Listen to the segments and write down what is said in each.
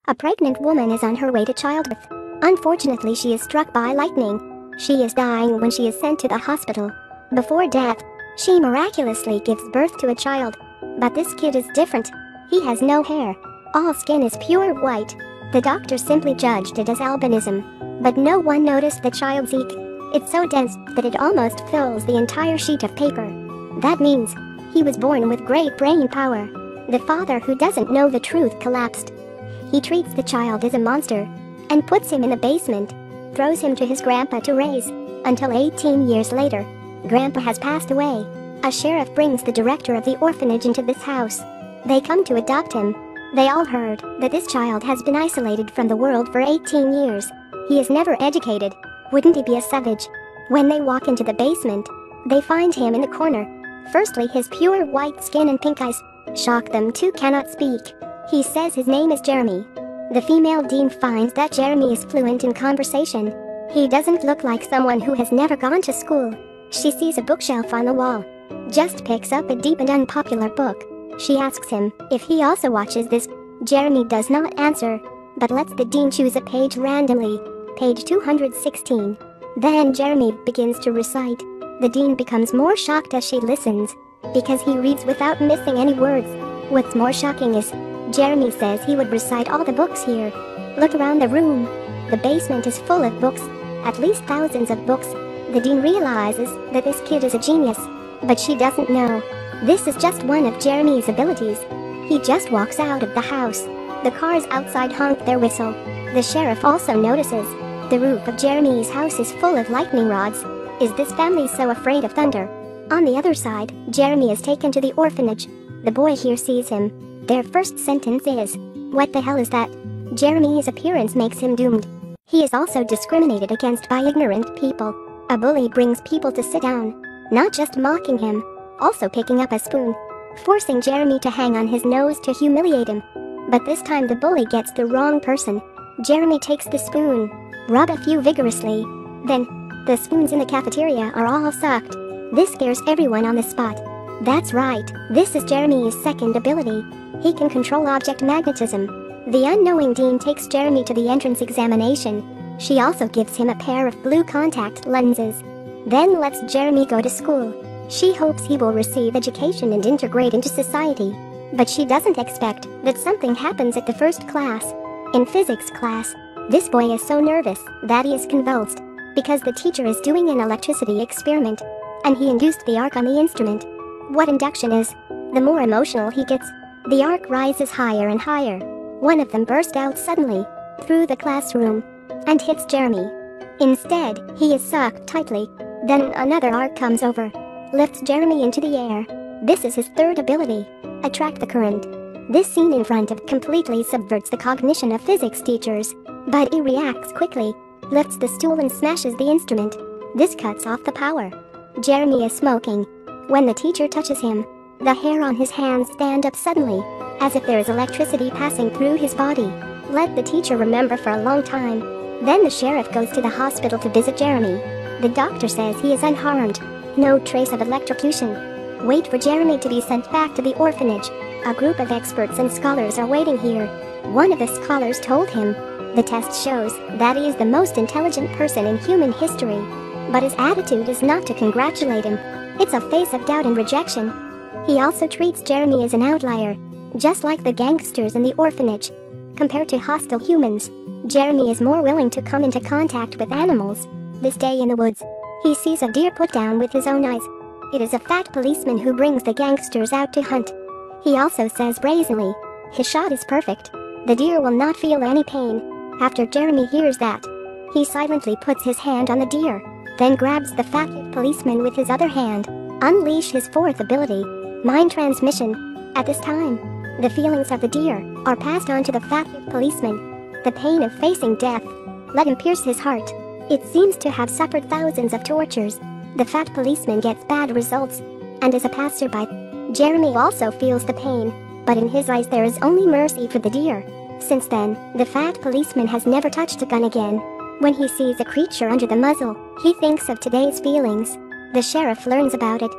A pregnant woman is on her way to childbirth. Unfortunately, she is struck by lightning. She is dying when she is sent to the hospital. Before death, she miraculously gives birth to a child. But this kid is different. He has no hair. All skin is pure white. The doctor simply judged it as albinism. But no one noticed the child's ink. It's so dense that it almost fills the entire sheet of paper. That means he was born with great brain power. The father, who doesn't know the truth, collapsed. He treats the child as a monster and puts him in the basement, throws him to his grandpa to raise, until 18 years later, grandpa has passed away. A sheriff brings the director of the orphanage into this house. They come to adopt him. They all heard that this child has been isolated from the world for 18 years. He is never educated. Wouldn't he be a savage? When they walk into the basement, they find him in the corner. Firstly, his pure white skin and pink eyes shock them too, cannot speak. He says his name is Jeremy. The female dean finds that Jeremy is fluent in conversation. He doesn't look like someone who has never gone to school. She sees a bookshelf on the wall, just picks up a deep and unpopular book. She asks him if he also watches this. Jeremy does not answer, but lets the dean choose a page randomly, page 216. Then Jeremy begins to recite. The dean becomes more shocked as she listens, because he reads without missing any words. What's more shocking is, Jeremy says he would recite all the books here. Look around the room. The basement is full of books, at least thousands of books. The dean realizes that this kid is a genius, but she doesn't know. This is just one of Jeremy's abilities. He just walks out of the house. The cars outside honk their whistle. The sheriff also notices the roof of Jeremy's house is full of lightning rods. Is this family so afraid of thunder? On the other side, Jeremy is taken to the orphanage. The boy here sees him. Their first sentence is, "What the hell is that?" Jeremy's appearance makes him doomed. He is also discriminated against by ignorant people. A bully brings people to sit down, not just mocking him, also picking up a spoon, forcing Jeremy to hang on his nose to humiliate him. But this time the bully gets the wrong person. Jeremy takes the spoon, rub a few vigorously. Then, the spoons in the cafeteria are all sucked. This scares everyone on the spot. That's right, this is Jeremy's second ability. He can control object magnetism. The unknowing dean takes Jeremy to the entrance examination. She also gives him a pair of blue contact lenses, then lets Jeremy go to school. She hopes he will receive education and integrate into society. But she doesn't expect that something happens at the first class. In physics class, this boy is so nervous that he is convulsed, because the teacher is doing an electricity experiment, and he induced the arc on the instrument. What induction is, the more emotional he gets. The arc rises higher and higher. One of them burst out suddenly, through the classroom, and hits Jeremy. Instead, he is sucked tightly. Then another arc comes over, lifts Jeremy into the air. This is his third ability, attract the current. This scene in front of completely subverts the cognition of physics teachers, but he reacts quickly, lifts the stool and smashes the instrument. This cuts off the power. Jeremy is smoking. When the teacher touches him, the hair on his hands stand up suddenly, as if there is electricity passing through his body. Let the teacher remember for a long time. Then the sheriff goes to the hospital to visit Jeremy. The doctor says he is unharmed, no trace of electrocution. Wait for Jeremy to be sent back to the orphanage. A group of experts and scholars are waiting here. One of the scholars told him, the test shows that he is the most intelligent person in human history. But his attitude is not to congratulate him. It's a face of doubt and rejection. He also treats Jeremy as an outlier, just like the gangsters in the orphanage. Compared to hostile humans, Jeremy is more willing to come into contact with animals. This day in the woods, he sees a deer put down with his own eyes. It is a fat policeman who brings the gangsters out to hunt. He also says brazenly, his shot is perfect. The deer will not feel any pain. After Jeremy hears that, he silently puts his hand on the deer, then grabs the fat policeman with his other hand. Unleash his fourth ability, mind transmission. At this time, the feelings of the deer are passed on to the fat policeman. The pain of facing death, let him pierce his heart. It seems to have suffered thousands of tortures. The fat policeman gets bad results, and is a passerby. Jeremy also feels the pain, but in his eyes there is only mercy for the deer. Since then, the fat policeman has never touched a gun again. When he sees a creature under the muzzle, he thinks of today's feelings. The sheriff learns about it.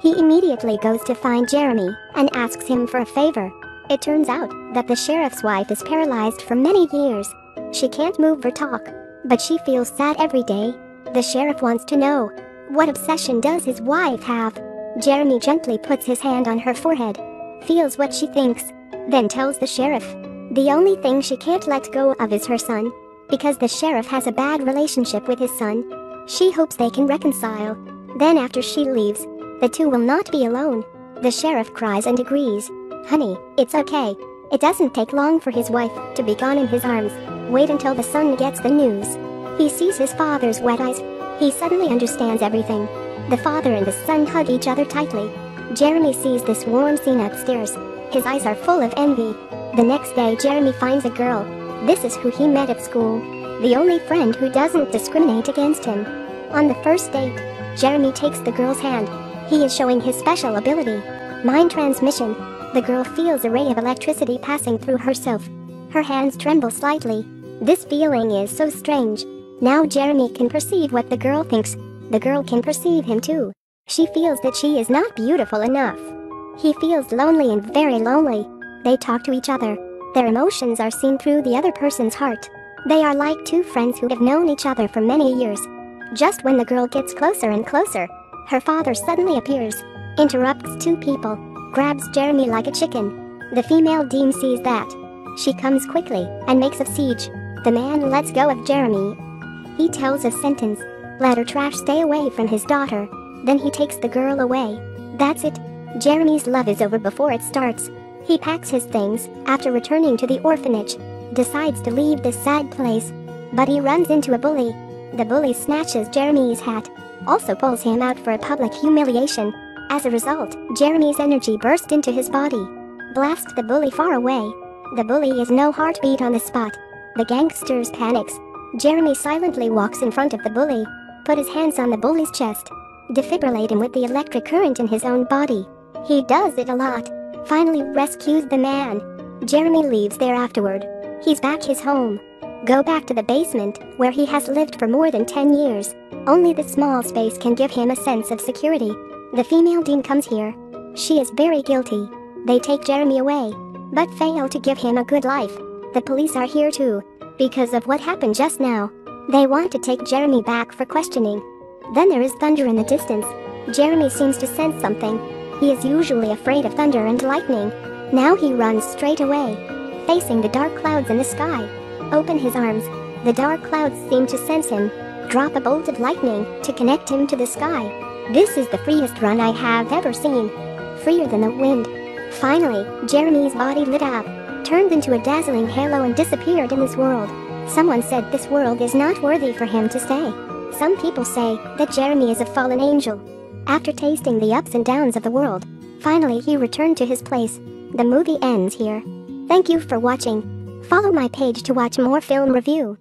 He immediately goes to find Jeremy and asks him for a favor. It turns out that the sheriff's wife is paralyzed for many years. She can't move or talk, but she feels sad every day. The sheriff wants to know, what obsession does his wife have? Jeremy gently puts his hand on her forehead, feels what she thinks, then tells the sheriff. The only thing she can't let go of is her son, because the sheriff has a bad relationship with his son. She hopes they can reconcile. Then after she leaves, the two will not be alone. The sheriff cries and agrees. Honey, it's okay. It doesn't take long for his wife to be gone in his arms. Wait until the son gets the news. He sees his father's wet eyes. He suddenly understands everything. The father and the son hug each other tightly. Jeremy sees this warm scene upstairs. His eyes are full of envy. The next day Jeremy finds a girl. This is who he met at school. The only friend who doesn't discriminate against him. On the first date, Jeremy takes the girl's hand. He is showing his special ability, mind transmission. The girl feels a ray of electricity passing through herself. Her hands tremble slightly. This feeling is so strange. Now Jeremy can perceive what the girl thinks. The girl can perceive him too. She feels that she is not beautiful enough. He feels lonely and very lonely. They talk to each other. Their emotions are seen through the other person's heart. They are like two friends who have known each other for many years. Just when the girl gets closer and closer, her father suddenly appears, interrupts two people, grabs Jeremy like a chicken. The female dean sees that. She comes quickly and makes a siege. The man lets go of Jeremy. He tells a sentence, let her trash stay away from his daughter. Then he takes the girl away. That's it. Jeremy's love is over before it starts. He packs his things after returning to the orphanage, decides to leave this sad place, but he runs into a bully. The bully snatches Jeremy's hat, also pulls him out for a public humiliation. As a result, Jeremy's energy burst into his body, blasts the bully far away. The bully has no heartbeat on the spot. The gangsters panics. Jeremy silently walks in front of the bully, put his hands on the bully's chest, defibrillate him with the electric current in his own body. He does it a lot. Finally rescues the man. Jeremy leaves there afterward. He's back his home. Go back to the basement, where he has lived for more than 10 years. Only the small space can give him a sense of security. The female dean comes here. She is very guilty. They take Jeremy away, but fail to give him a good life. The police are here too, because of what happened just now. They want to take Jeremy back for questioning. Then there is thunder in the distance. Jeremy seems to sense something. He is usually afraid of thunder and lightning. Now he runs straight away, facing the dark clouds in the sky. Open his arms. The dark clouds seem to sense him. Drop a bolt of lightning to connect him to the sky. This is the freest run I have ever seen. Freer than the wind. Finally, Jeremy's body lit up, turned into a dazzling halo and disappeared in this world. Someone said this world is not worthy for him to stay. Some people say that Jeremy is a fallen angel. After tasting the ups and downs of the world, finally he returned to his place. The movie ends here. Thank you for watching. Follow my page to watch more film review.